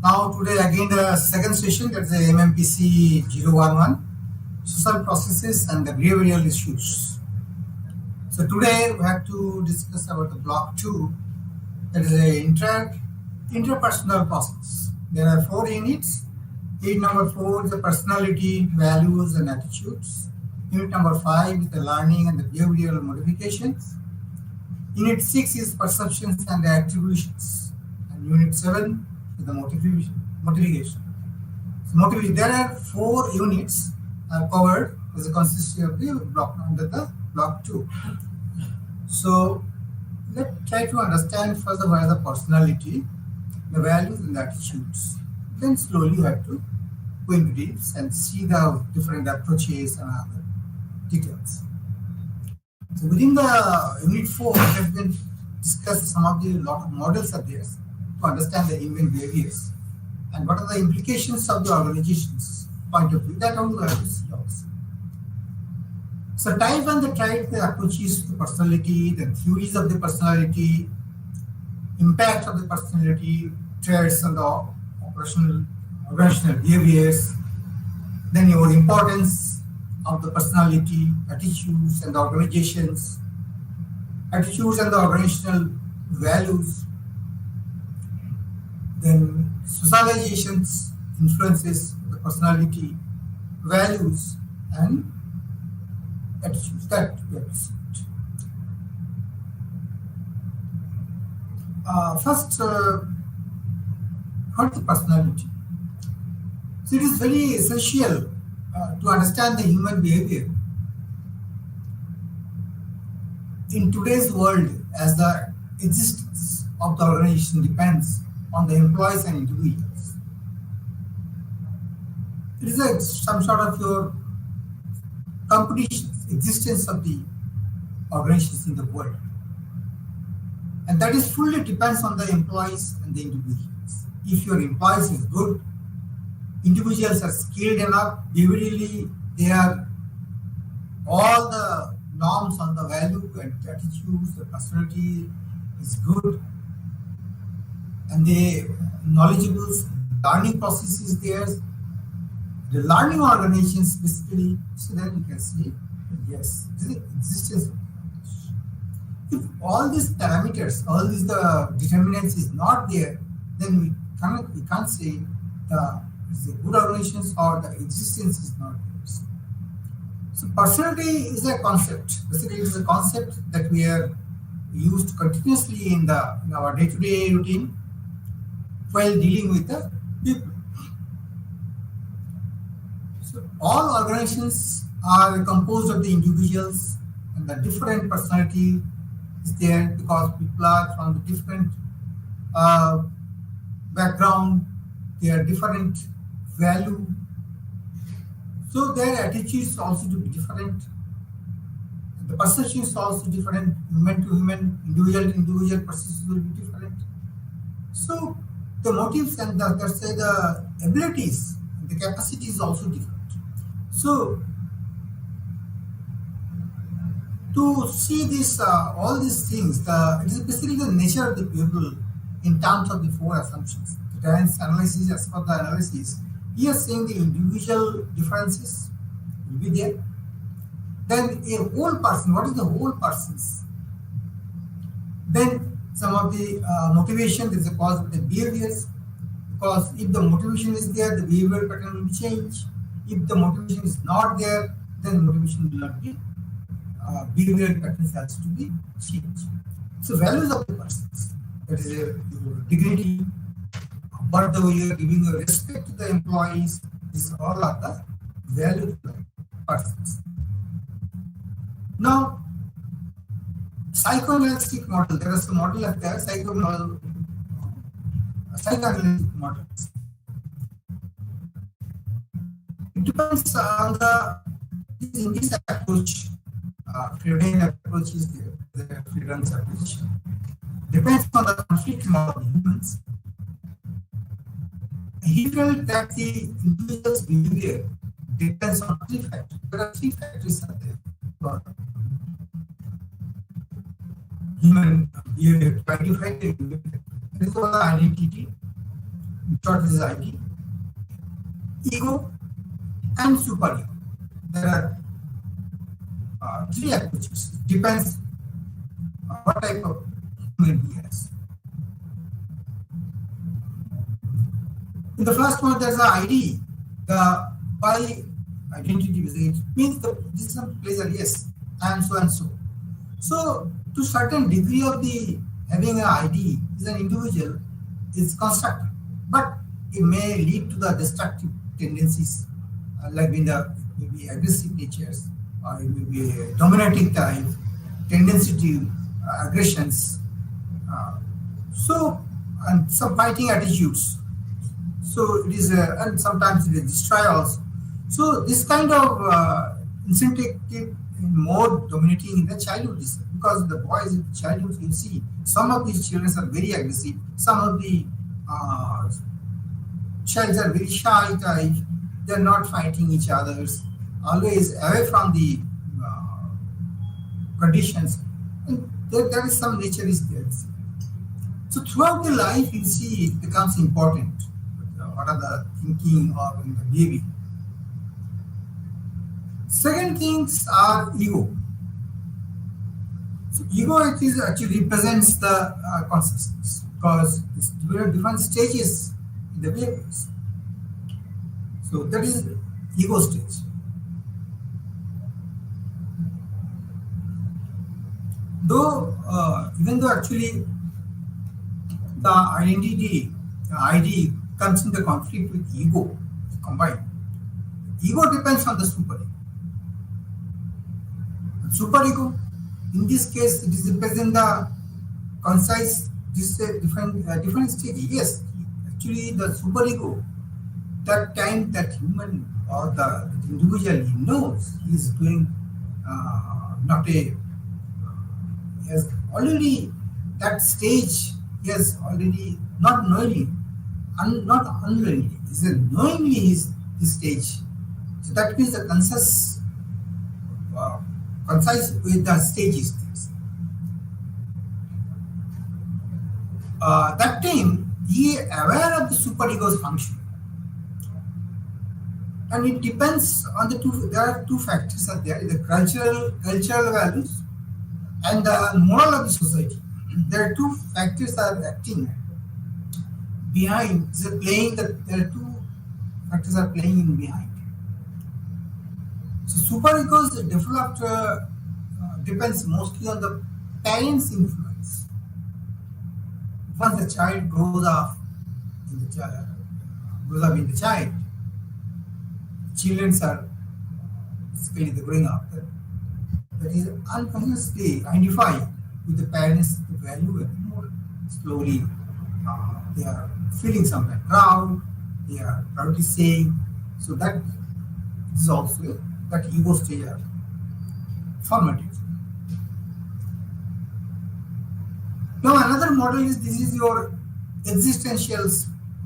Now today again the second session, that's the MMPC011, social processes and the behavioral issues. So today we have to discuss about the block 2, that is the interpersonal process. There are 4 units. Unit number 4 is the personality, values and attitudes. Unit number 5 is the learning and the behavioral modifications. Unit 6 is perceptions and the attributions. And Unit 7 is the motivation. So there are 4 units are covered as a consistency of the block under the block 2. So let's try to understand first of all the personality, the values and the attitudes. Then slowly you have to go into details and see the different approaches and other details. So within the unit 4, we have been discussed some of the lot of models are there to understand the human behaviors and what are the implications of the organization's point of view. That only we have to see also. So type 1, the type the approaches to personality, the theories of the personality, impact of the personality, traits and the organizational behaviors, then your importance of the personality, attitudes and the organizations, attitudes and the organizational values, then socializations, influences of the personality, values and attitudes that we have to see. First, what is the personality? So it is very essential to understand the human behavior. In today's world, as the existence of the organization depends on the employees and individuals, it is some sort of your competition, existence of the organizations in the world. And that is fully depends on the employees and the individuals. If your employees is good, individuals are skilled enough, behaviorally they are all the norms on the value and attitudes, the personality is good, and the knowledgeable learning process is there. The learning organizations basically, so then you can see, yes, this is existence. If all these parameters, all these the determinants is not there, then we can't say the good organizations or the existence is not there. So personality is a concept. Basically, it is a concept that we are used continuously in our day-to-day routine while dealing with the people. So all organizations are composed of the individuals, and the different personality is there because people are from the different background, they are different value, so their attitudes also to be different. The perception is also different, human to human, individual to individual perception will be different. So the motives and the abilities, the capacity is also different. So to see this, all these things, it is basically the nature of the people in terms of the 4 assumptions. The Terence analysis, as per the analysis, we are saying the individual differences will be there. Then a whole person, what is the whole persons? Then some of the motivation is the cause of the behaviors, because if the motivation is there, the behavior pattern will change. If the motivation is not there, then motivation will not be, behavioral patterns has to be changed. So values of the persons, that is your dignity, what the way you are giving your respect to the employees, these all are the values of the persons. Now, psychoanalytic model, there is a model of the psychoanalytic models. It depends on in this approach, Freudian approach is the Freudian's approach. Depends on the conflict model of humans. He felt that the individual's behavior depends on 3 factors. There are 3 factors out there for human behavior to identify the human. This is called the identity, In short, this is ID, ego, and superego. There are three approaches. Depends on what type of human being has. In the first one, there's the ID, the by identity. It means this is some place that yes, I am so and so. So, to certain degree of the having an ID is an individual is constructive, but it may lead to the destructive tendencies, like in the maybe aggressive natures, or it may be a dominating type, tendency to aggressions, and some fighting attitudes. So it is, and sometimes it is destroy also. So this kind of incentive more dominating in the childhood, because the boys in the childhood, you see, some of these children are very aggressive, some of the children are very shy type, they're not fighting each other's, always away from the conditions, and there is some nature is there. So throughout the life, you see, it becomes important. What are the thinking or in the behavior? Second things are ego. So ego actually represents the consciousness, because there are different stages in the behaviors. So that is ego stage. Even though actually the identity, the ID comes into conflict with ego combined. Ego depends on the superego. Superego, in this case, it is represent the concise, this different stage. Yes, actually the superego, that time that human or the individual he knows he is doing not a, he has already that stage, he has already not knowingly, not unknowingly, he is knowingly is this stage. So that means the concise with the stages. That time he is aware of the superego's function, and it depends on the two. There are two factors are there: the cultural values and the moral of the society. There are two factors that are acting behind. There are two factors are playing in behind. So superegos developed depends mostly on the parents' influence. Once the child grows up in the child, children are basically the growing up. That is unconsciously identified with the parents' value, and more slowly they are feeling sometimes proud. They are proudly saying. So that is also that ego stage are formative. Now another model is, this is your existential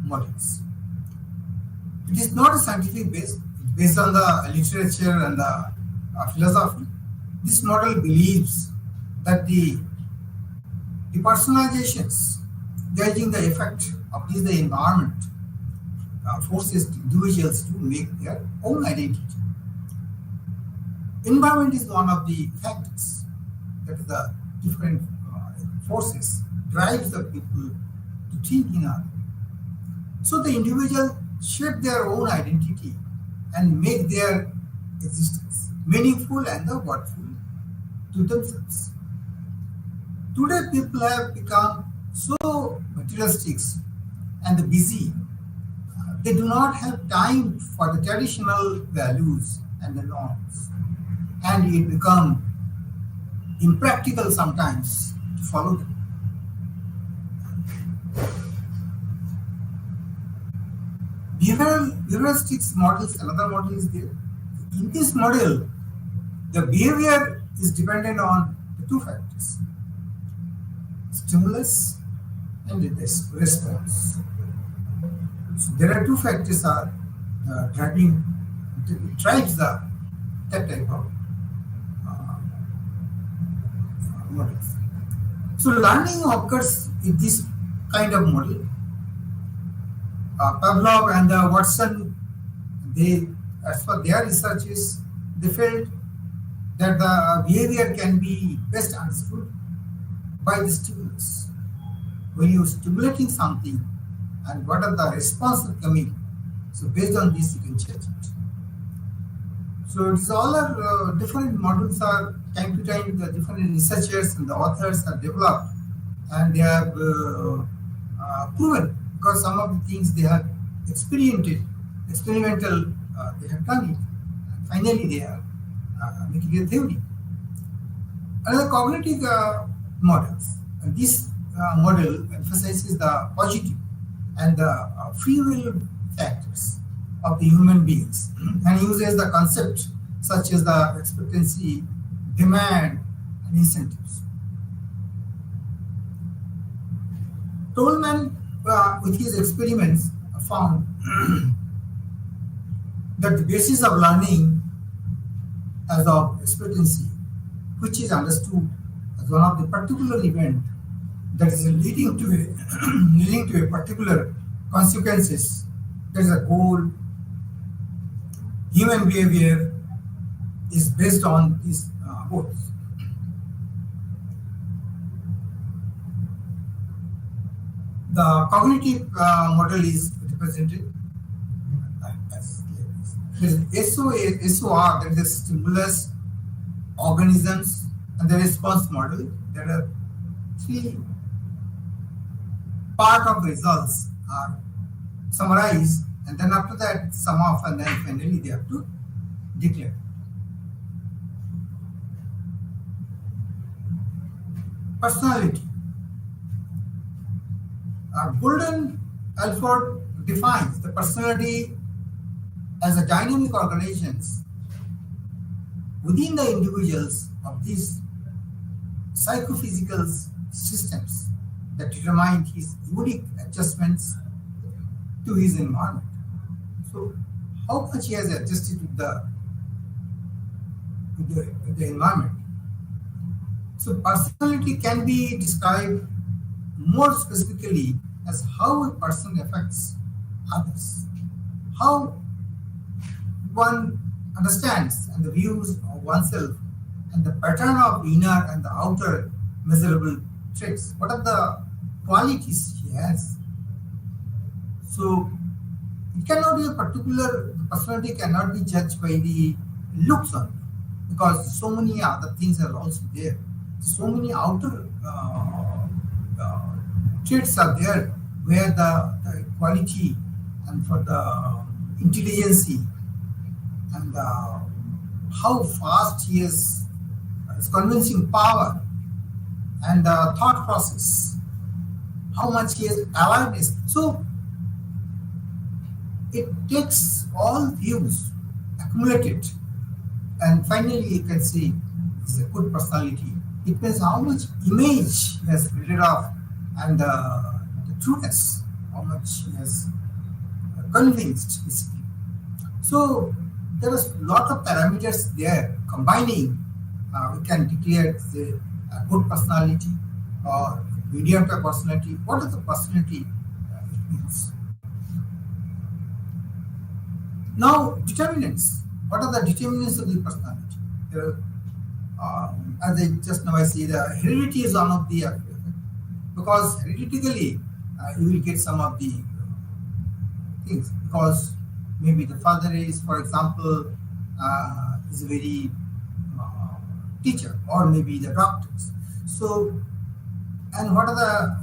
models. It is not a scientific base, it's based on the literature and the philosophy. This model believes that the personalizations gauging the effect of the environment forces individuals to make their own identity. Environment is one of the factors that the different forces drives the people to think in a. So the individual shape their own identity and make their existence meaningful and the worthful to themselves. Today people have become so materialistic and busy. They do not have time for the traditional values and the norms, and it becomes impractical sometimes to follow them. Behavioralistics models, another model is there. In this model, the behavior is dependent on the two factors: stimulus and response. So there are two factors are drives that type of models. So learning occurs in this kind of model, Pavlov and Watson, they, as for their researches, they felt that the behavior can be best understood by the stimulus. When you are stimulating something and what are the responses coming, so based on this you can judge it. So it's all are different models are time to time the different researchers and the authors have developed, and they have proven, because some of the things they have experimental, they have done it, and finally they are making a theory. Another cognitive models, and this model emphasizes the positive and the free will factors of the human beings and uses the concept such as the expectancy, demand, and incentives. Tolman, with his experiments, found that the basis of learning as of expectancy, which is understood as one of the particular event that is leading to a leading to a particular consequences, that is a goal. Human behavior is based on these goals. The cognitive model is represented as SOR, that is stimulus, organisms, and the response model. There are three part of results are summarized, and then after that sum off, and then finally they have to declare. Personality. Golden Alford defines the personality as a dynamic organizations within the individuals of these psychophysical systems that determine his unique adjustments to his environment. So, how much he has adjusted with the environment. So, personality can be described more specifically as how a person affects others, how one understands and the views of oneself, and the pattern of inner and the outer measurable traits. What are the qualities he has? So it cannot be a particular, the personality cannot be judged by the looks on, because so many other things are also there. So many outer traits are there where the quality and for the intelligence and how fast he is, his convincing power and the thought process, how much he has awareness. So it takes all views accumulated, and finally you can see it's a good personality. It means how much image he has created of, and the trueness, how much he has convinced basically. So there is a lot of parameters there combining. We can declare a good personality or medium type personality. What is the personality it means? Now, determinants. What are the determinants of the personality? As I just now I say, the heredity is one of the because hereditarily you will get some of the things, because maybe the father is, for example, is a very teacher, or maybe the doctors. So, and what are the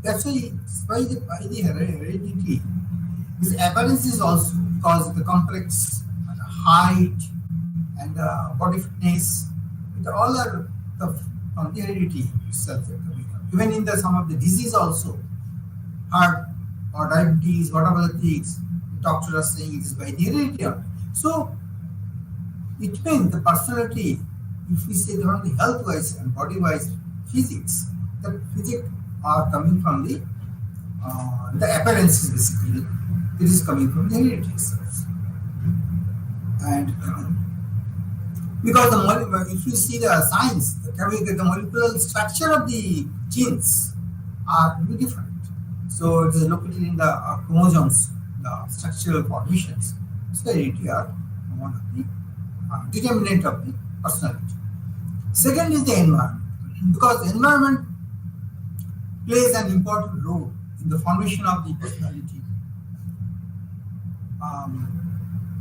that's why the heredity is appearance is also, because the complex height and body fitness, it all are from the heredity itself. Even in the some of the disease also, heart or diabetes, whatever the things, doctors are saying it is by the heredity. So it means the personality, if we say the only health wise and body wise physics, the physics are coming from the appearances basically. It is coming from the heredity itself. And because if you see the science, the molecular structure of the genes are very different. So it is located in the chromosomes, the structural formations. So heredity are one of the determinant of the personality. Second is the environment, because environment plays an important role in the formation of the personality.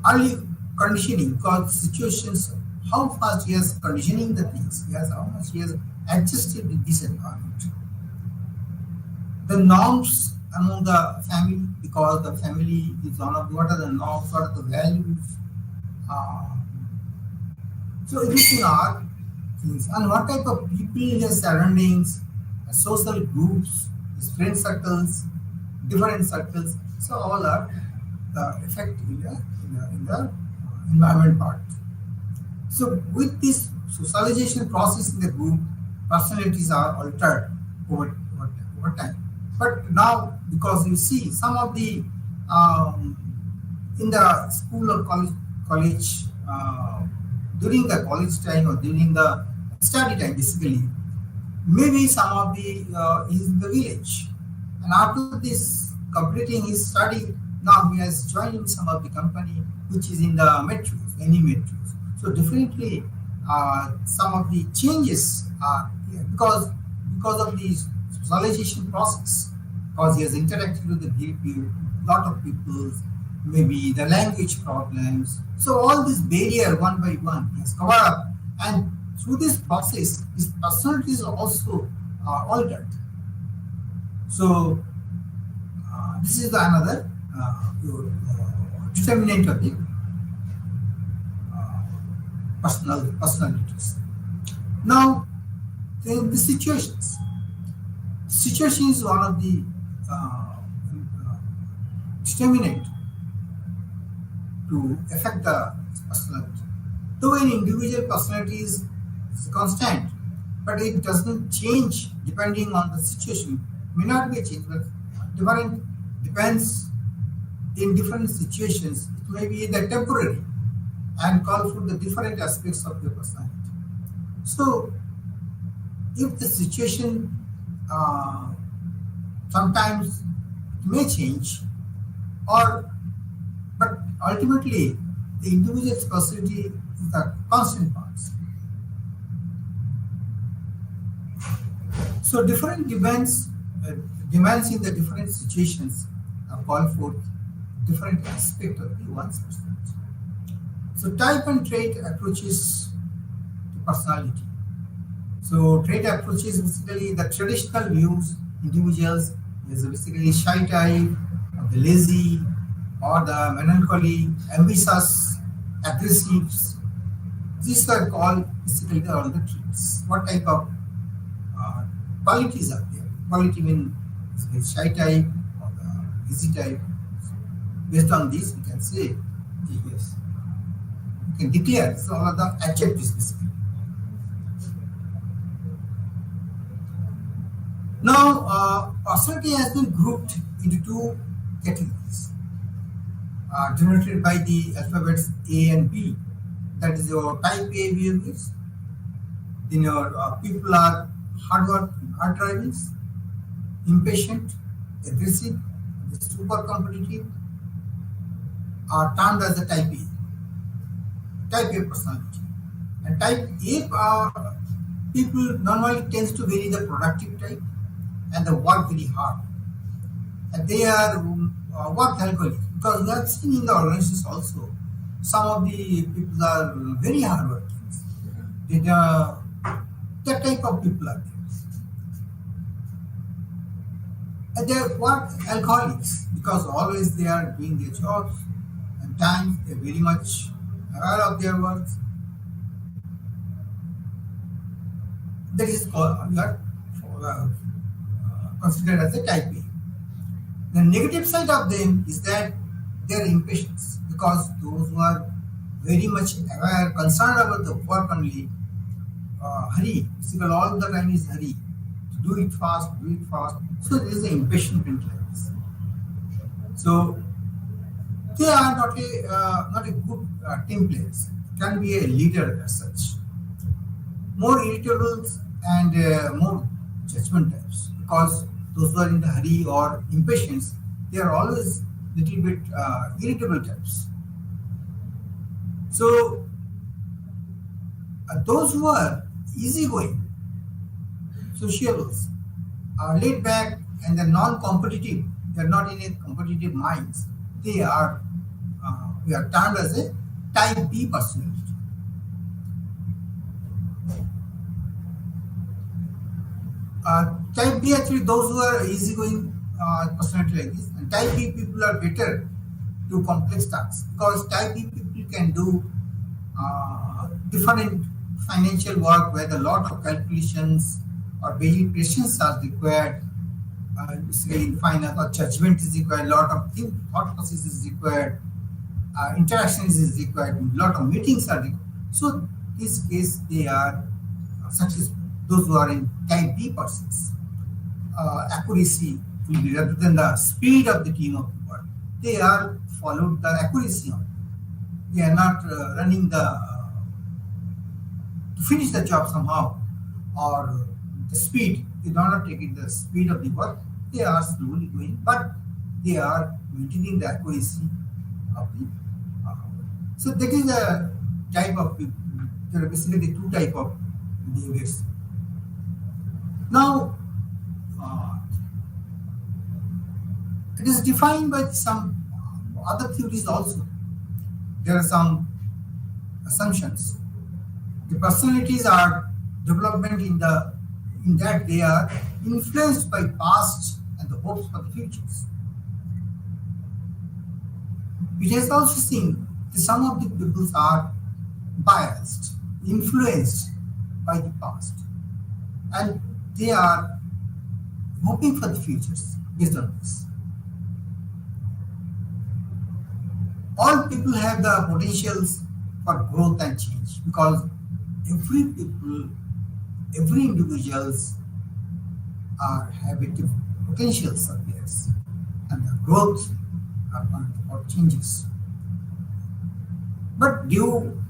Early conditioning, because situations, how fast he has conditioning the things, how much he has adjusted with this environment. The norms among the family, because the family is one of what are the norms, what are the values. So everything are things, and what type of people in their surroundings, social groups, his friend circles, different circles. So all are the effect in the environment part. So with this socialization process in the group, personalities are altered over time. But now, because you see some of the in the school or college during the college time or during the study time, basically, maybe some of the is in the village, and after this completing his study, now he has joined some of the company which is in the metros, any metros. So definitely, some of the changes are here because of the socialization process, because he has interacted with the lot of people, maybe the language problems. So all this barrier one by one he has covered up, and through this process, his personality is also altered. So this is another determinant of the personalities. Now, the situations. Situation is one of the determinant to affect the personality. Though an individual personality is constant, but it doesn't change depending on the situation. May not be a change, but different depends in different situations. It may be the temporary and call for the different aspects of your personality. So, if the situation sometimes may change, but ultimately the individual's personality is the constant parts. So different demands in the different situations are called for different aspects of the one's personality. So type and trait approaches to personality. So trait approaches basically the traditional views individuals is basically shy type, or the lazy, or the melancholy, ambitious, aggressive. These are called basically all the traits. What type of qualities are there? Quality means shy type or the lazy type. Based on this, we can say yes. We can declare so all of the adjectives basically. Now, personality has been grouped into two categories, denoted by the alphabets A and B. That is your type A behaviors. Then your people are hard drivers, impatient, aggressive, super competitive, are termed as the type A personality. And type A people normally tends to vary the productive type and they work very hard. And they are work alcoholic, because we have seen in the organizations also some of the people are very hard working. That type of people are there. And they are work alcoholics because always they are doing their jobs and times they are very much aware of their work. That is considered as a type A. The negative side of them is that they are impatient, because those who are very much aware, concerned about the work only, hurry, physical all the time is hurry, do it fast. So there is an impatient mentality. So they are not a good team players, can be a leader as such. More irritable and more judgment types, because those who are in a hurry or impatience, they are always little bit irritable types. So those who are easygoing, sociables, are laid back and they're non-competitive, they're not in a competitive minds, we are termed as a type B personality. Type B, actually those who are easygoing personality like this, and type B people are better to complex tasks because type B people can do different financial work where a lot of calculations or basic patience are required. Basically in finance, or judgment is required, a lot of thought process is required, interactions is required, a lot of meetings are required. So in this case they are successful. Those who are in type B persons, accuracy will be rather than the speed of the team of people. They are followed the accuracy on. They are not running to finish the job somehow, or the speed. They do not take it the speed of the work. They are slowly going, but they are maintaining the accuracy of the. So that is a type of people. There are basically two type of behaviors. Now, it is defined by some other theories also. There are some assumptions. The personalities are development in that they are influenced by past and the hopes for the futures. It has also seen that some of the people are biased, influenced by the past, and they are hoping for the futures based on this. All people have the potentials for growth and change because every individuals have potentials of theirs, and the growth or changes. But due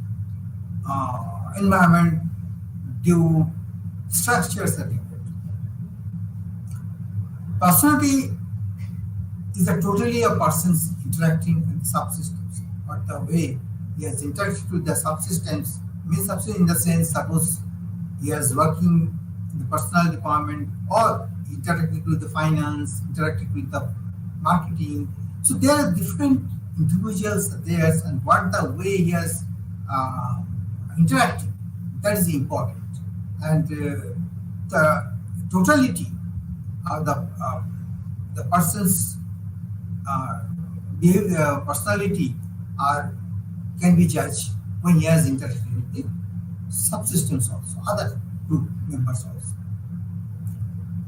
environment, due structures are different. Personality is totally a person's interacting with subsystems, but the way he has interacted with the subsystems means subsystem in the sense, suppose he is working in the personal department or interacting with the finance, interacting with the marketing. So there are different individuals there, and what the way he has interacting, that is important. And the totality of the person's behavior, personality can be judged when he has interacted with the subsystems also, other group members also.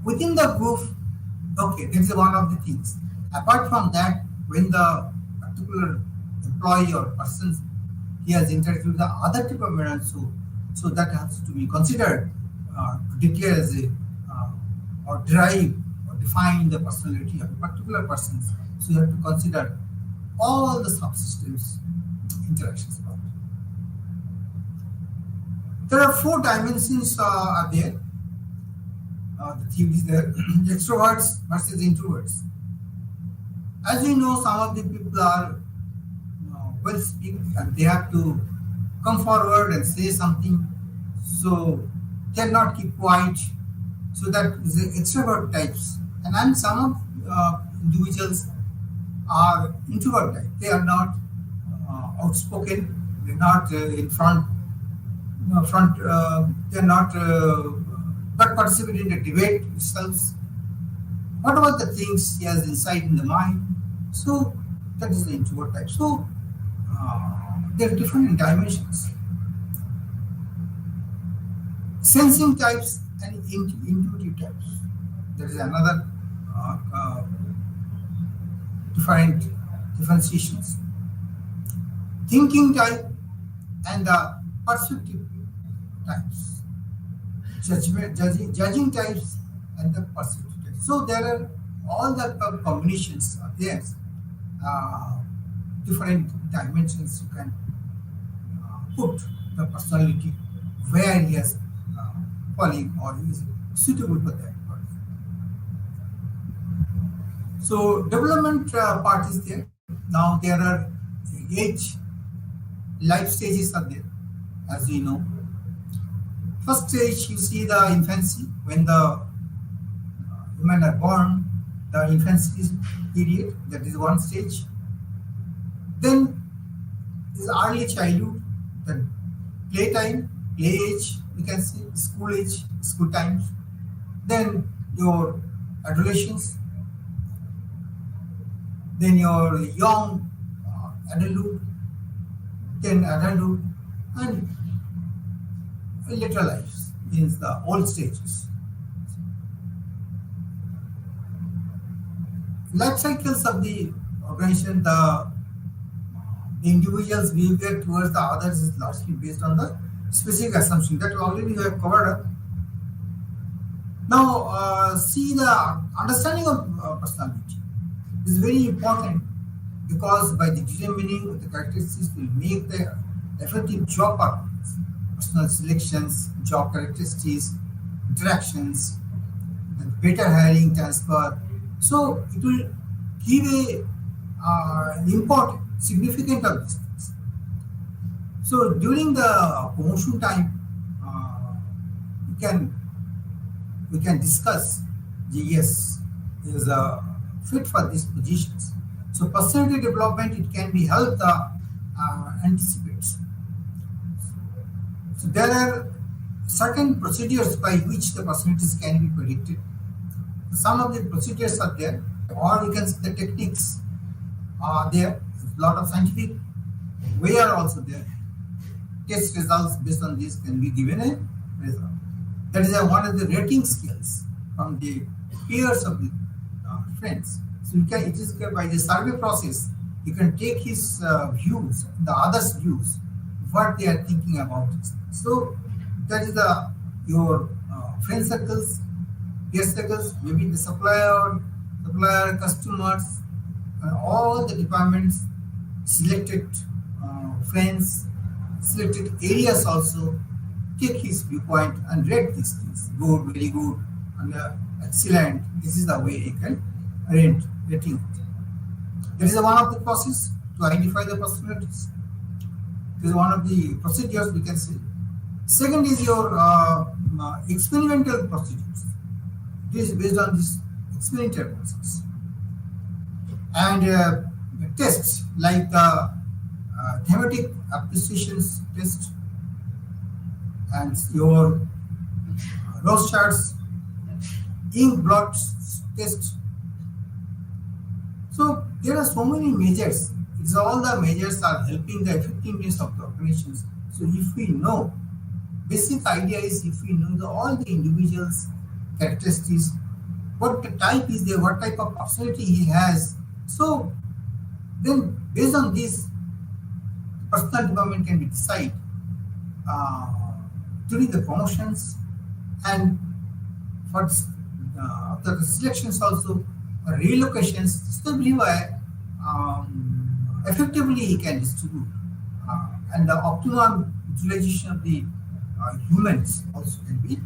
Within the group, okay, that is one of the things. Apart from that, when the particular employee or person he has interacted with the other type of members, so that has to be considered to declare as a or derive or define the personality of a particular person. So you have to consider all the subsystems interactions about it. There are 4 dimensions are there. The theories there. Extroverts versus introverts. As we know, some of the people are well speaking and they have to come forward and say something, so cannot keep quiet. So that is the extrovert types, and then some of individuals are introvert type. They are not outspoken. They're not in front. They're not participate in the debate itself. What about the things he has inside in the mind? So that is the introvert type. So there are different dimensions. Sensing types and intuitive types. There is another differentiations. Thinking type and the perceptive types. Judging types and the perceptive types. So there are all the combinations are there. Different dimensions you can put the personality where he has falling or is suitable for that person. So development part is there. Now there are 8 life stages are there, as we know. First stage, you see the infancy, when the women are born, the infancy period, that is one stage. Then is early childhood, then playtime, play age, we can say school age, school times. Then your adolescence, then your young adulthood, then adulthood, and later life means the old stages. Life cycles of the organization, the individual's behavior towards the others is largely based on the specific assumption that already we have covered up. Now, see the understanding of personality is very important because by the determining the characteristics will make the effective job performance, personal selections, job characteristics, interactions, the better hiring transfer. So it will give a important, significant of these things. So during the promotion time, we can we can discuss the yes is a fit for these positions. So personality development it can be helped anticipates. So there are certain procedures by which the personalities can be predicted. Some of the procedures are there, or you can say the techniques are there. A lot of scientific way are also there. Test results based on this can be given a result. That is one of the rating scales from the peers of the friends. So you can, it is by the survey process, you can take his views, the others' views, what they are thinking about it. So that is your friend circles, peer circles, maybe the supplier, customers, all the departments, selected friends, selected areas also take his viewpoint and rate these things. Good, very good, and excellent. This is the way he can rate rating. That is one of the process to identify the personalities. This is one of the procedures we can say. Second is your experimental procedures. This is based on this experimental process. And tests like the thematic appreciations test and your rose charts, ink blot test. So there are so many measures. It's all the measures are helping the effectiveness of the operations. So if we know, basic idea is if we know all the individuals' characteristics, what the type is there, what type of personality he has. So then based on this, personal development can be decided during the promotions and for the selections also, relocations, still why effectively he can distribute and the optimum utilization of the humans also can be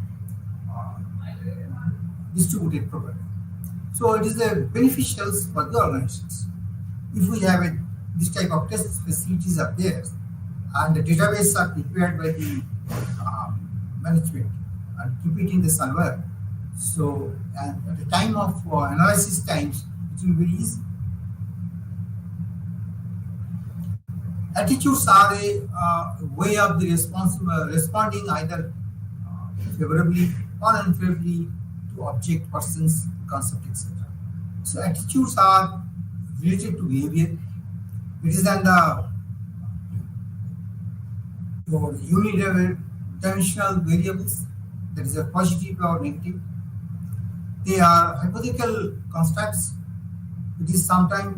distributed properly. So it is a beneficial for the organizations. If we have this type of test facilities are there and the database are prepared by the management and keep it in the server. So at the time of analysis times, it will be easy. Attitudes are a way of the responding either favorably or unfavorably to object, persons, concept, etc. So attitudes are related to behavior. It is then the unidimensional variables, that is a positive or negative. They are hypothetical constructs. It is sometimes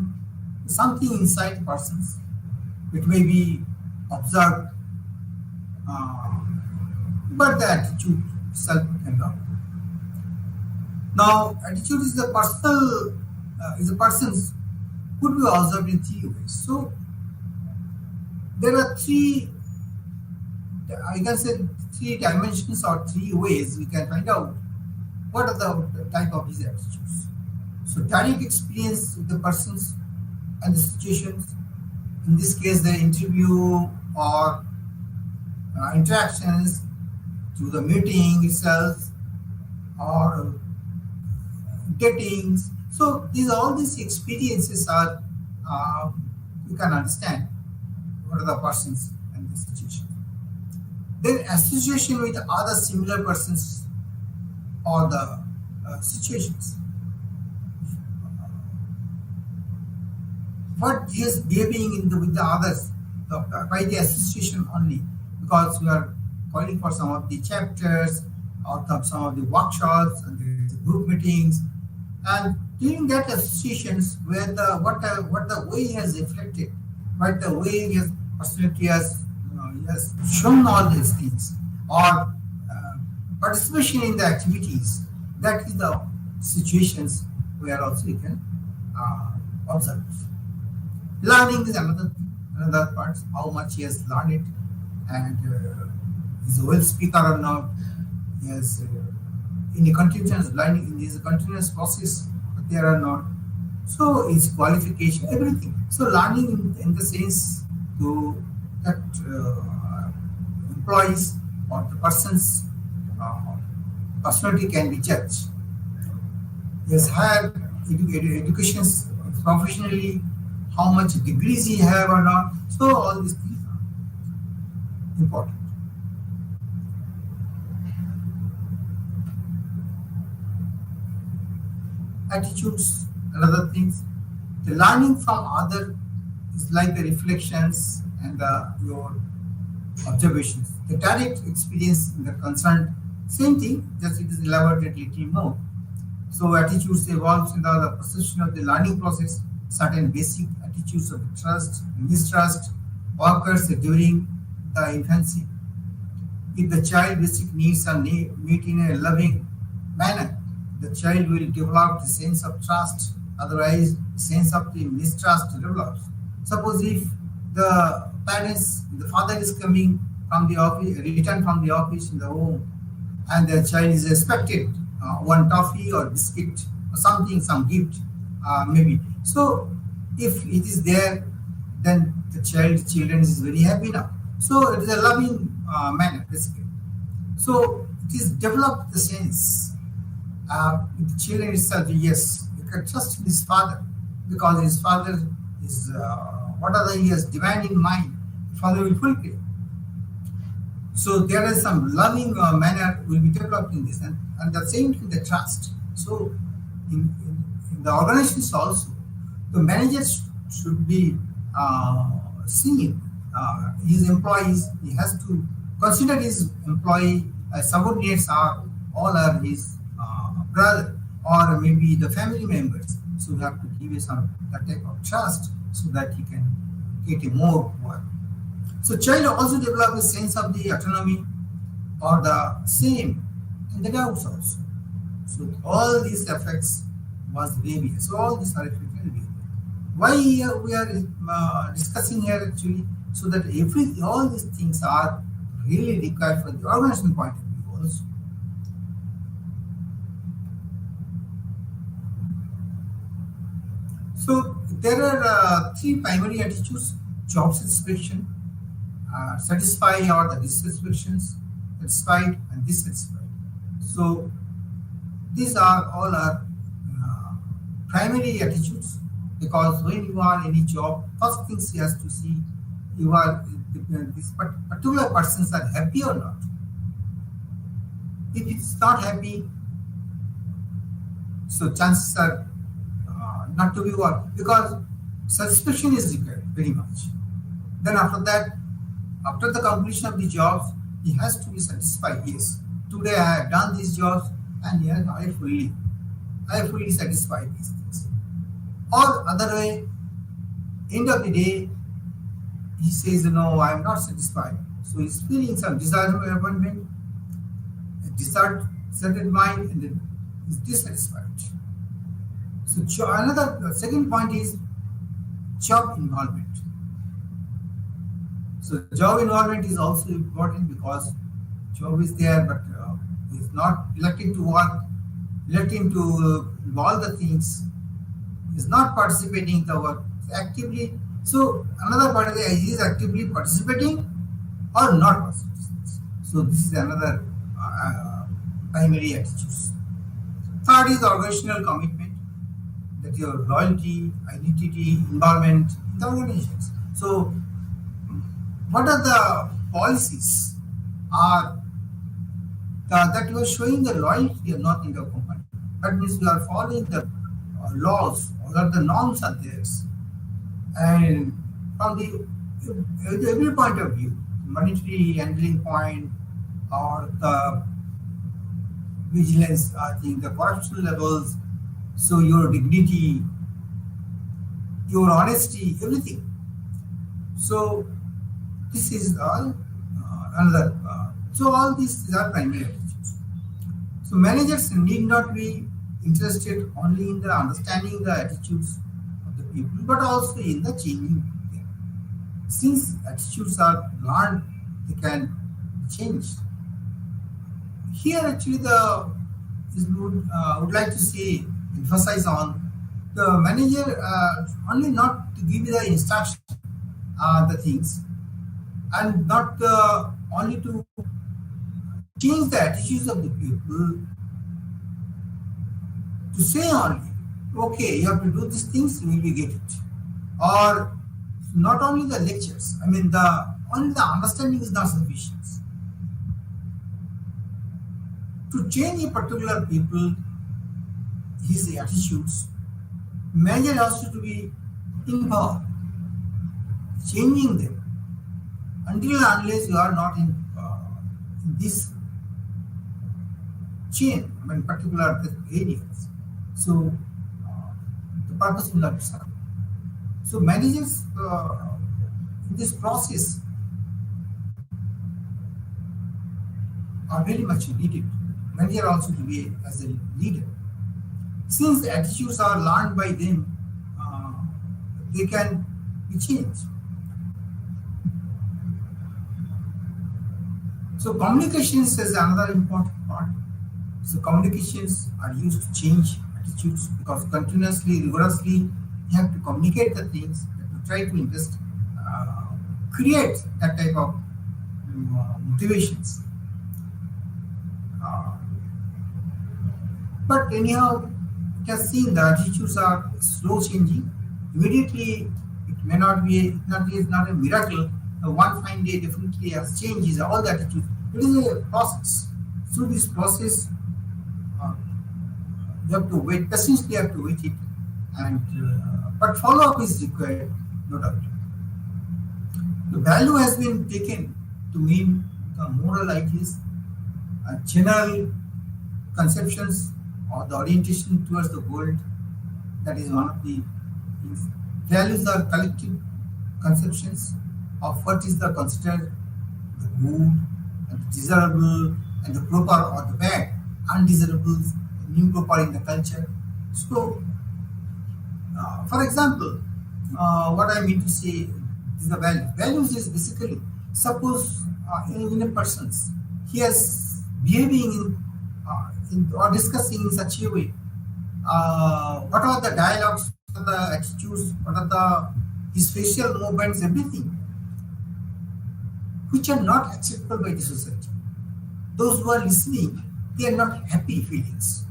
something inside persons. It may be observed, but the attitude itself cannot. Now, attitude is the personal, is a person's could be observed in 3 ways. So there are 3, I can say 3 dimensions or 3 ways we can find out what are the type of these attitudes. So direct experience with the persons and the situations. In this case, the interview or interactions to the meeting itself or datings. So all these experiences are you can understand what are the persons and the situation. Then association with other similar persons or the situations. What he is behaving with the others by the association only, because we are calling for some of the chapters or some of the workshops and the group meetings, and during that associations where what the way he has reflected, what the way his personality he has shown all these things, or participation in the activities, that is the situations where also you can observe. Learning is another part, how much he has learned it, and is a well speaker or not. He has in a continuous learning, in this continuous process, there are not. So his qualification, everything. So learning in the sense to that employees or the person's personality can be judged. He has had education professionally, how much degrees he have or not. So all these things are important. Attitudes and other things. The learning from other is like the reflections and your observations. The direct experience in the concerned, same thing, just it is elaborated a little more. So attitudes evolves in the perception of the learning process. Certain basic attitudes of trust, mistrust occurs during the infancy. If the child basic needs are met in a loving manner, the child will develop the sense of trust. Otherwise, sense of the mistrust develops. Suppose if the parents, the father is coming from the office, return from the office in the home, and the child is expected one toffee or biscuit or something, some gift, maybe. So if it is there, then the children is very happy now. So it is a loving manner, basically. So it is developed the sense. The children itself, yes, you can trust his father, because his father is whatever he has demand in mind, father will fulfill. So there is some loving manner will be developed in this, and the same thing, the trust. So in the organizations also, the managers should be seeing his employees. He has to consider his employee subordinates all are his brother or maybe the family members. So we have to give you that type of trust so that he can get a more work. So child also develop a sense of the autonomy or the same in the doubts also. So all these effects was behavior. So all these are affected behavior. Why we are discussing here actually, so that all these things are really required for the organization point of view also. So there are three primary attitudes: job satisfaction, satisfy or the dissatisfactions, satisfied and dissatisfied. So these are all primary attitudes, because when you are in a job, first things he has to see you are this particular persons are happy or not. If it's not happy, so chances are not to be worked, because satisfaction is required very much. Then after that, after the completion of the jobs, he has to be satisfied. Yes, today I have done these jobs, and yes, I fully satisfied these things. Or other way, end of the day, he says, no, I am not satisfied. So he's feeling some disappointment, dissatisfied mind, and then he's dissatisfied. So second point is job involvement. So job involvement is also important, because job is there, but he's not electing to work, electing to involve the things. is not participating in the work. Actively, so another part of the he is actively participating or not participating. So this is another primary attitudes. Third is organizational commitment, that your loyalty, identity, involvement in the organizations. So what are the policies are that you are showing the loyalty you are not in the company. That means you are following the laws or the norms are there. And from the every point of view, monetary handling point or the vigilance, I think the corruption levels, so your dignity, your honesty, everything. So this is all another. So all these are primary attitudes. So managers need not be interested only in the understanding the attitudes of the people, but also in the changing them. Since attitudes are learned, they can change. Here actually the would like to say emphasize on the manager only not to give you the instruction the things and not only to change the attitudes of the people, to say only okay you have to do these things you will get it, or not only the lectures, I mean the only the understanding is not sufficient. To change a particular people, his attitudes, manager has to be involved, changing them. Until and unless you are not in this chain, I mean particular areas, so the purpose will not be served. So managers in this process are very much needed. Manager also to be as a leader. Since the attitudes are learned by them, they can be changed. So communications is another important part. So communications are used to change attitudes because continuously, rigorously, you have to communicate the things, you have to try to create that type of motivations. But anyhow, it has seen the attitudes are slow changing. Immediately, it may not be, it's not a miracle. One fine day definitely has changes all the attitudes. It is a process. So this process, you have to wait, patiently you have to wait it, and but follow-up is required, no doubt. The value has been taken to mean the moral ideas, general conceptions or the orientation towards the world. That is one of the things. Values are collective conceptions of what is the considered the good and the desirable and the proper or the bad, undesirables and improper in the culture. So, for example, what I mean to say is the value. Values is basically suppose in a person's he is behaving or discussing in such a way. What are the dialogues, what are the attitudes, what are his facial movements, everything, which are not acceptable by the society. Those who are listening, they are not happy feelings.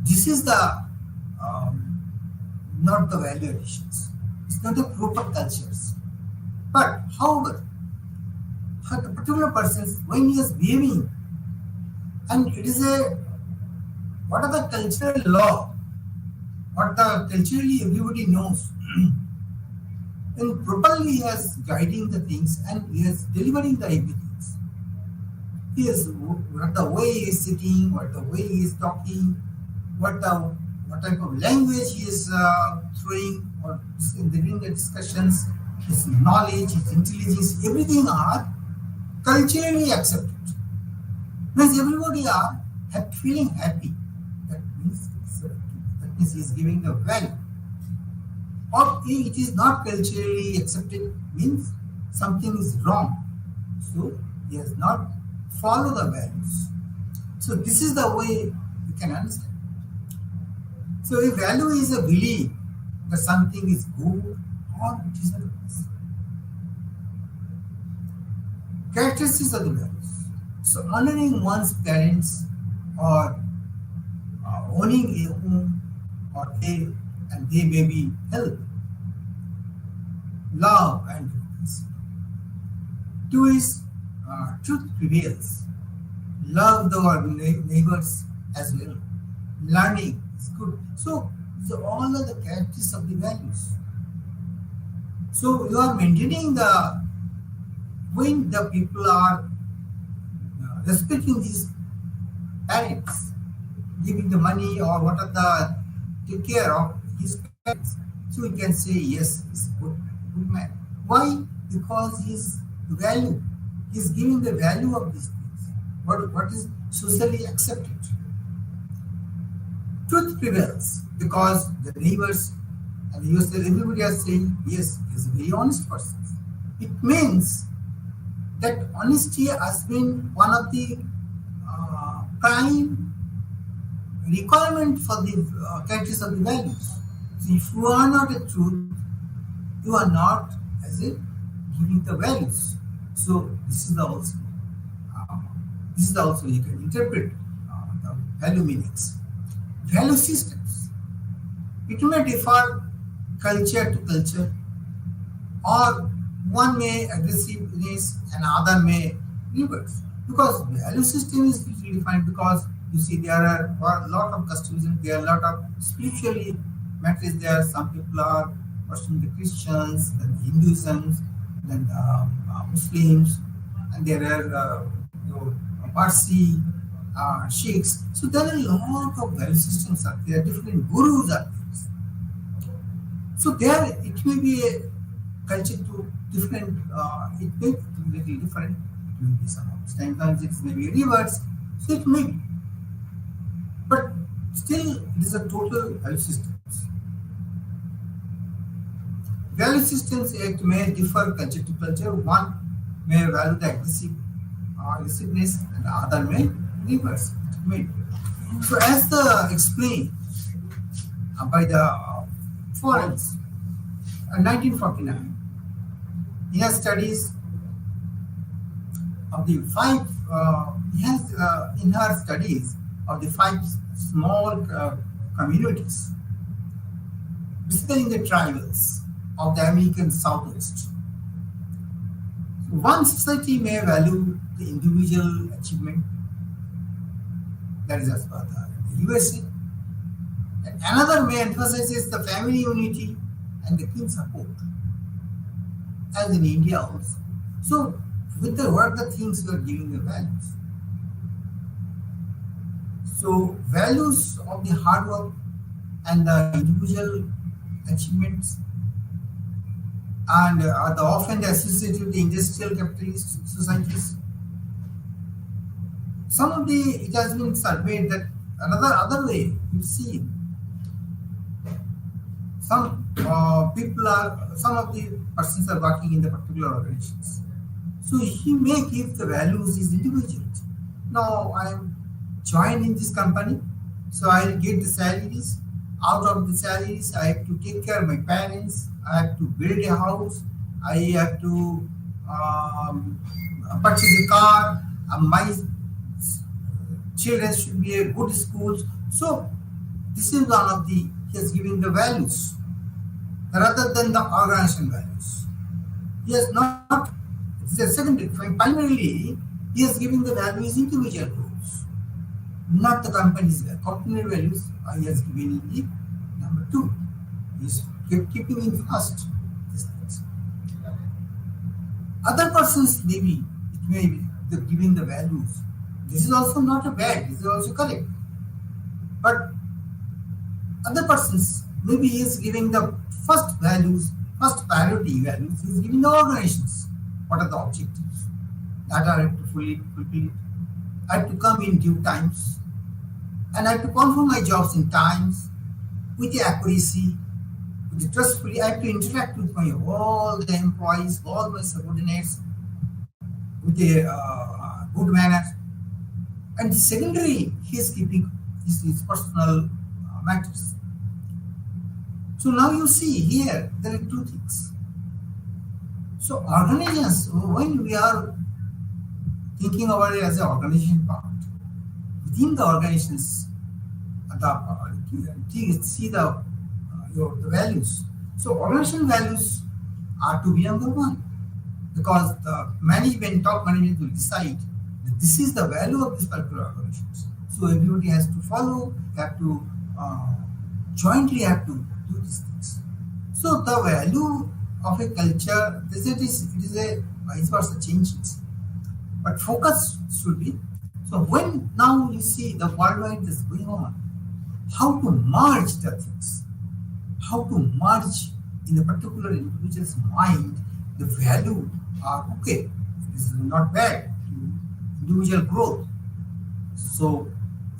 This is the not the value additions. It's not the proper cultures. But however, for the particular persons, when he is behaving, and it is what are the cultural law, what the culturally everybody knows, and properly he is guiding the things and he is delivering the everything. He is what the way he is sitting, what the way he is talking, what type of language he is throwing or during the discussions, his knowledge, his intelligence, everything are culturally accepted. Means everybody are feeling happy. That means he is giving the value. Or if it is not culturally accepted, means something is wrong. So he has not followed the values. So this is the way you can understand. So a value is a belief that something is good or it is not. Characteristics of the values. So honoring one's parents or owning a home or they may be health, love and goodness. Two is truth prevails. Love our neighbors as well. Learning is good. So these are all of the characteristics of the values. So you are maintaining the when the people are respecting these parents, giving the money or what are the take care of his parents. So we can say yes, he's a good man. Why? Because his value, he's giving the value of these things. What is socially accepted. Truth prevails because the neighbors and the US, everybody are saying yes, he's a very honest person. It means that honesty has been one of the prime requirement for the characteristics of the values. So if you are not a truth, you are not as a giving the values. So this is also you can interpret the value meanings. Value systems. It may differ culture to culture, or one may aggressiveness and other may reverse. Because value system is defined because you see there are a lot of customs and there are a lot of spiritually matters there. Some people are worshiping the Christians, then the Hinduism, then the Muslims, and there are Parsi, Sheikhs. So there are a lot of value systems are there, different gurus are there. So there it may be a culture to different, it may be little different, it may be sometimes it may be reverse, so it may be. But still it is a total value systems. Value systems it may differ culture to culture. One may value the aggressiveness and the other may reverse. It may. So as the explained by the Florence in 1949, he has studies of the five, he has in her studies of the five small communities, basically in the tribals of the American Southwest. One society may value the individual achievement, that is as per the USA, and another may emphasize the family unity and the kin support, as in India also. So, with the what the things you are giving the values. So, values of the hard work and the individual achievements and are the often associated with the industrial capitalist societies. Some of the, it has been surveyed that other way, you see, some some of the persons are working in the particular organizations. So he may give the values his individuality. Now I am joined in this company, so I will get the salaries. Out of the salaries, I have to take care of my parents. I have to build a house. I have to purchase a car. My children should be a good schools. So this is one of the, he has given the values rather than the organization values. He has not, it's a secondary, primarily he has given the values individual goals, not the company's values. Company values he has given in the number 2. He is keeping in first these things. Other persons maybe, it may be giving the values. This is also not a bad, this is also correct. But other persons, maybe he is giving the first values, first priority values, he is giving the organizations. What are the objectives that are to fully fulfill? I have to come in due times and I have to perform my jobs in times with the accuracy, with the trustfully. I have to interact with my all the employees, all my subordinates with a good manner. And secondary, he is keeping his personal matters. So now you see here, there are two things. So organizations, when we are thinking about it as an organization part, within the organizations, see the values. So organization values are to be number one, because the management, top management will decide that this is the value of this particular organization. So everybody has to follow, have to jointly have to do these things. So the value of a culture, it is a vice versa changes, but focus should be. So when now you see the worldwide is going on, how to merge the things, how to merge in a particular individual's mind the value are okay, this is not bad to individual growth. So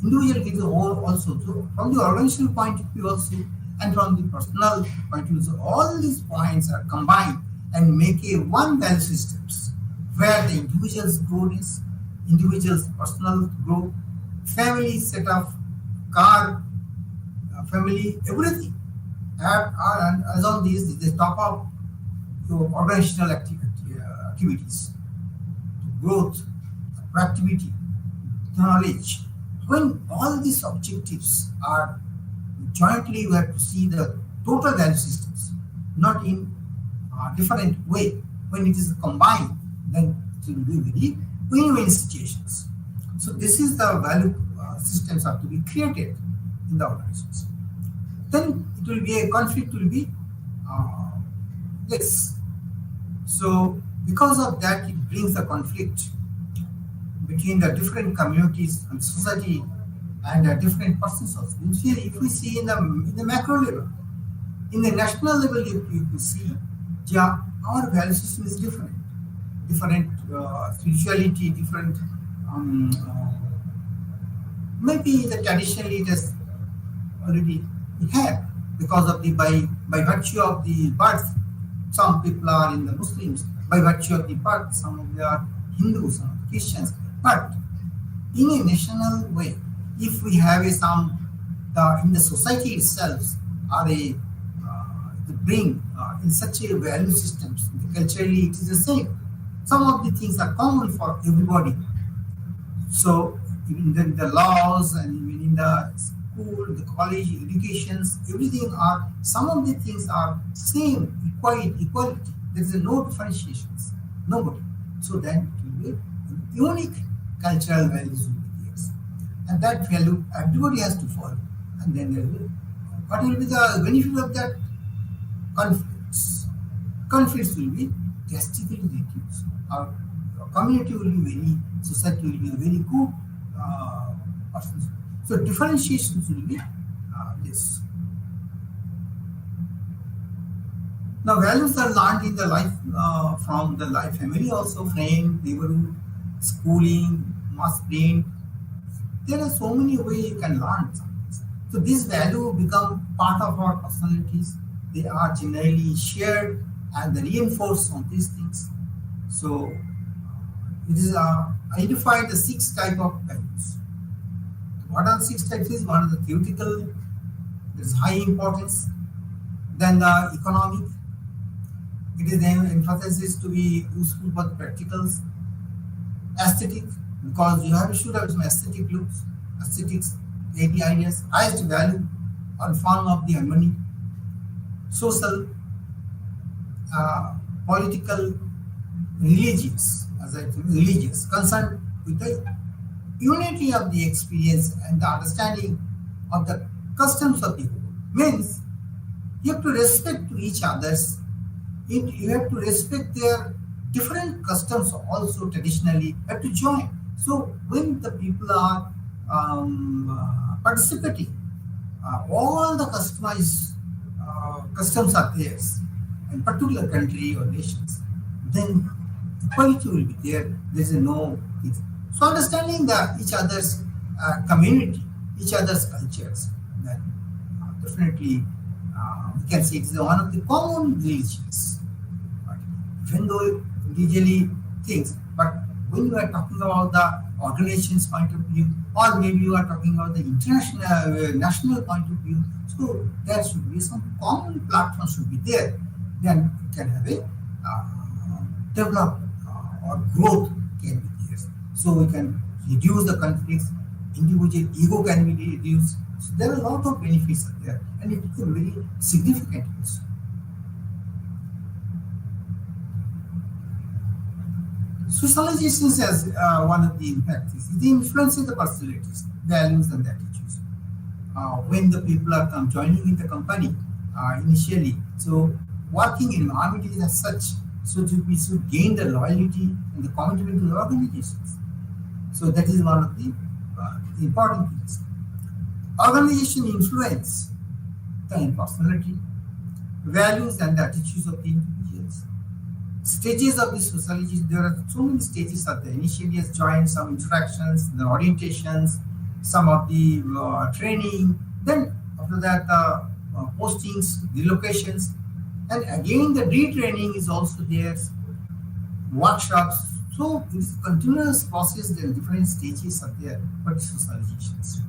individual is also, so from the organizational point of view also, and from the personal point of view, so all these points are combined and make a one value systems where the individual's growth is, individual's personal growth, family setup, car, family, everything. And as on these, they top up your organizational activities, growth, productivity, knowledge. When all these objectives are jointly, we have to see the total value systems, not in a different way. When it is combined, then it will be very win-win situations. So this is the value systems have to be created in the organizations. Then it will be a conflict will be less. So because of that, it brings the conflict between the different communities and society and different persons also. If we see in the macro level, in the national level, if you see, yeah, our value system is different spirituality, different. Maybe the traditionally it has already had because of the by virtue of the birth. Some people are in the Muslims by virtue of the birth. Some of them are Hindus, some are Christians. But in a national way, if we have in the society itself are to bring in such a value systems, culturally it is the same. Some of the things are common for everybody. So even in the laws and even in the school, the college, educations, everything are, some of the things are same, equality. There is no differentiations, nobody. So then it will be unique cultural values will be there. And that value everybody has to follow. And then there will, what will be the benefit of that? Conflicts. Conflicts will be drastically reduced. Our community will be society will be very good persons. So differentiations will be this. Now values are learned in the life from the life family also, friend, neighborhood, schooling, mass print. There are so many ways you can learn something. So these values become part of our personalities. They are generally shared and they reinforce on these things. So it is identified the 6 types of values. What are the 6 types? One is the theoretical, there is high importance. Then the economic, it is then emphasis to be useful for the practicals. Aesthetic, because you should have some aesthetic looks, aesthetics, 80 ideas, highest value or form of the harmony. Social, political, religious, as I think, religious, concerned with the unity of the experience and the understanding of the customs of the whole. Means you have to respect to each others. You have to respect their different customs also traditionally. You have to join. So when the people are participating, all the customized customs are theirs in particular country or nations, then equality will be there. There is no. So understanding each other's community, each other's cultures, then definitely we can say it is one of the common religions. But even though individually things, but when you are talking about the organization's point of view, or maybe you are talking about the international, national point of view. So there should be some common platform should be there. Then you can have a develop or growth can be there. So we can reduce the conflicts, individual ego can be reduced. So there are a lot of benefits are there, and it become very significant also. Socialization as one of the impacts is the influence of the personalities, values, and attitudes. When the people are joining in the company initially, so working environment is as such, so we should gain the loyalty and the commitment to the organizations. So that is one of the important things. Organization influence the personality, values, and the attitudes of the individuals. Stages of the socialization, there are so many stages of the initially as join, some interactions, the orientations, some of the training, then after that postings, relocations, and again the retraining is also there, workshops. So this continuous process, there are different stages are there for the socializations.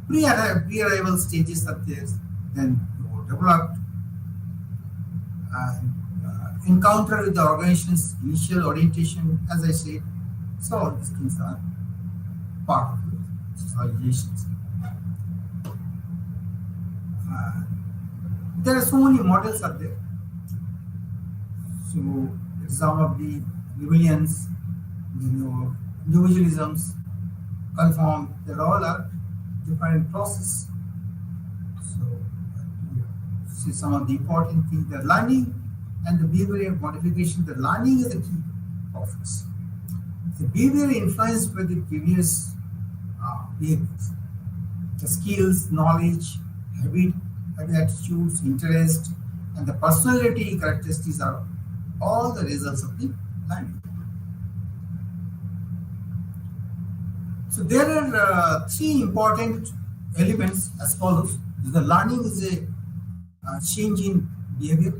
Pre-arrival stages are there, then developed and encounter with the organization's initial orientation, as I said. So all these things are part of the socializations. There are so many models are there. So some of the rebellions, individualisms, conform, they all are different process. So see some of the important things, the learning and the behavioral modification. The learning is the key process. The behavior influenced by the previous behaviors. The skills, knowledge, habit, attitudes, interest, and the personality characteristics are all the results of the learning. So there are three important elements as follows. The learning is a change in behavior.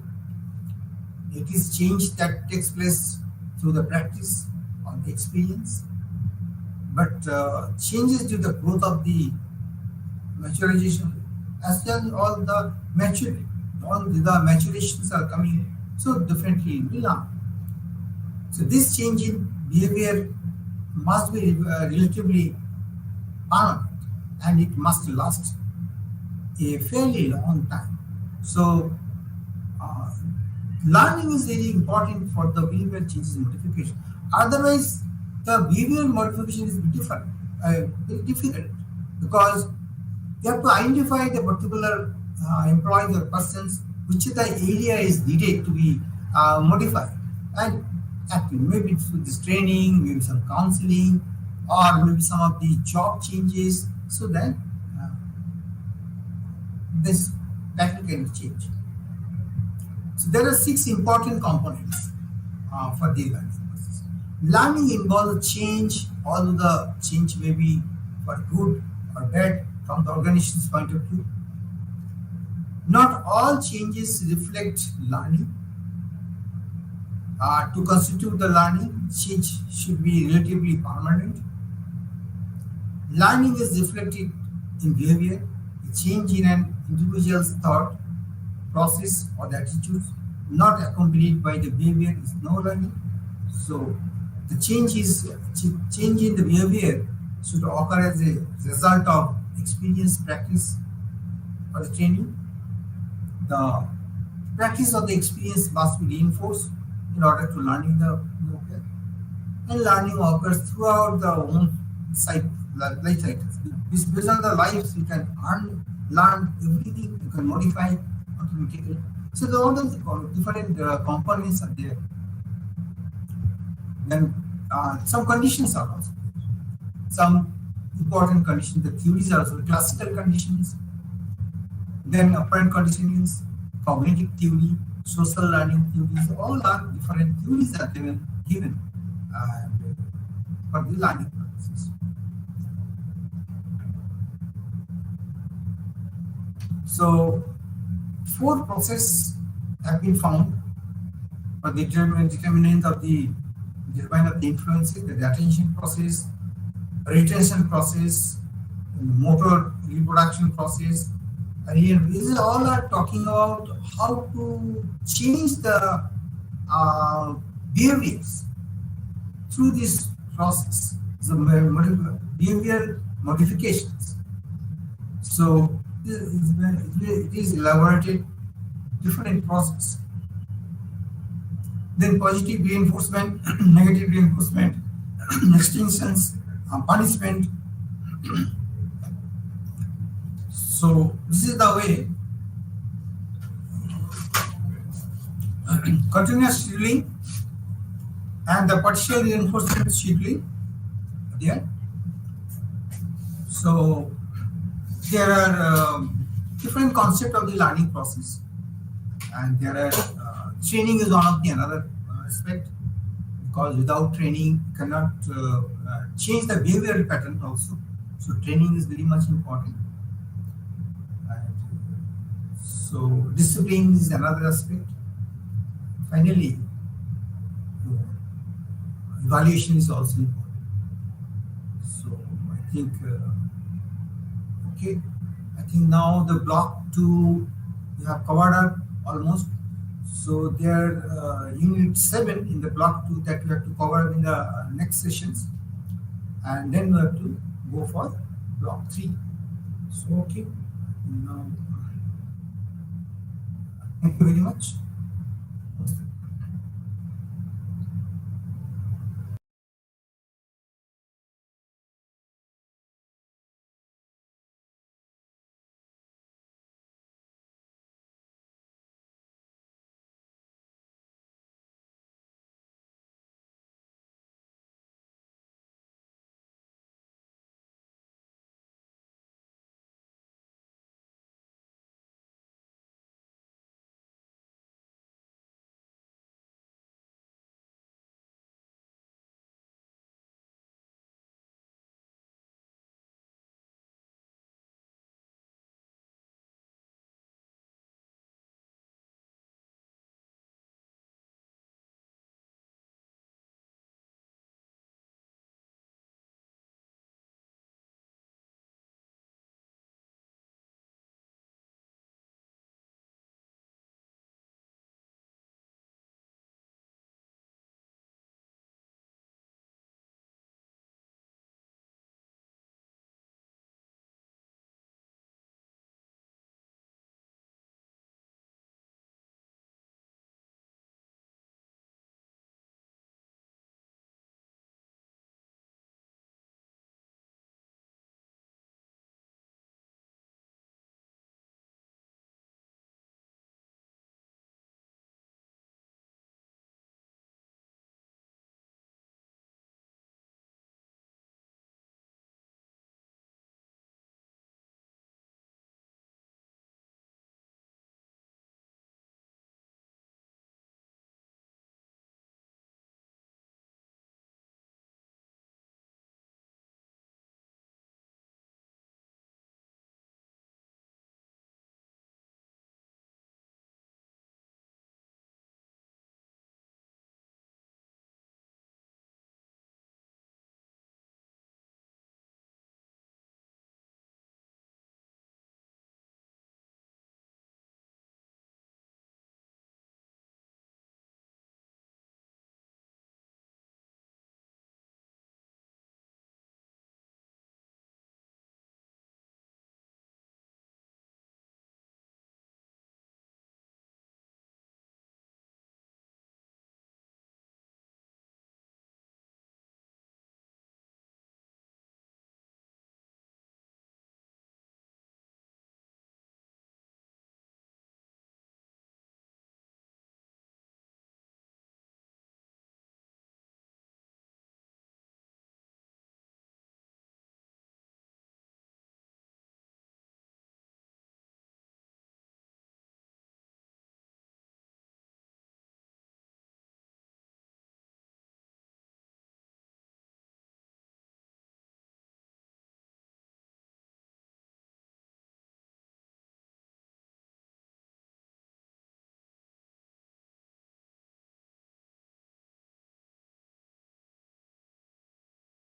It is change that takes place through the practice or the experience, but changes due to the growth of the maturation, as well all the maturity, all the maturations are coming, so differently we learn. So this change in behavior must be relatively permanent, and it must last a fairly long time. So learning is very important for the behavior changes and modification. Otherwise, the behavior modification is different, very difficult, because you have to identify the particular employees or persons which the area is needed to be modified, and acting maybe through this training, maybe some counseling, or maybe some of the job changes, so that this pattern can change. So there are 6 important components for the learning process. Learning involves change, although the change may be for good or bad from the organization's point of view. Not all changes reflect learning. To constitute the learning, change should be relatively permanent. Learning is reflected in behavior. A change in an individual's thought process or the attitudes not accompanied by the behavior is no learning. So the change in the behavior should occur as a result of experience, practice, or the training. The practice of the experience must be reinforced in order to learning the behavior. And learning occurs throughout the own life cycles. Based on the lives, you can learn everything, you can modify automatically. So the all the different components are there. Then some conditions are also there. Some important conditions, the theories are also classical conditions, then apparent conditionings, cognitive theory, social learning theories, all are different theories that they were given for the learning purposes. So 4 processes have been found for the determinant of the influences: the attention process, retention process, motor reproduction process. And these all are talking about how to change the behaviors through this process, the behavior modifications. So it is elaborated different process. Then positive reinforcement, negative reinforcement, extinctions, punishment. So this is the way continuous scheduling and the partial reinforcement scheduling there. So there are different concepts of the learning process, and there are training is one of the another aspect, because without training you cannot change the behavioral pattern also. So training is very much important. And so discipline is another aspect. Finally, evaluation is also important. So I think okay. I think now the block 2 we have covered up almost. So there unit 7 in the block 2 that we have to cover in the next sessions, and then we have to go for block 3. So okay, now thank you very much.